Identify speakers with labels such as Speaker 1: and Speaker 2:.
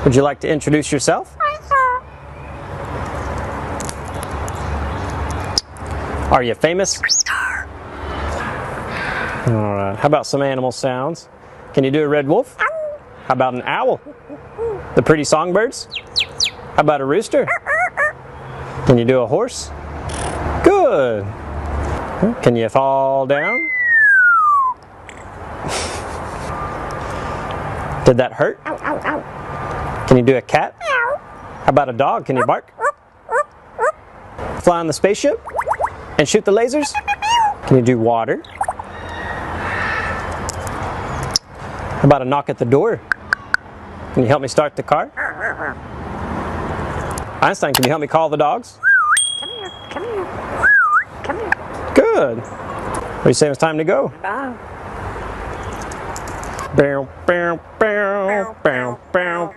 Speaker 1: Would you like to introduce yourself? Are you famous? Alright, how about some animal sounds? Can you do a red wolf? How about an owl? The pretty songbirds? How about a rooster? Can you do a horse? Good! Can you fall down? Did that hurt? Can you do a cat? How about a dog? Can you bark? Fly on the spaceship? And shoot the lasers? Can you do water? How about a knock at the door? Can you help me start the car? Einstein, can you help me call the dogs?
Speaker 2: Come here, come here, come here.
Speaker 1: Good. What do you say it's time to go?
Speaker 2: Bye.
Speaker 1: Bow, bow, bow, bow, bow.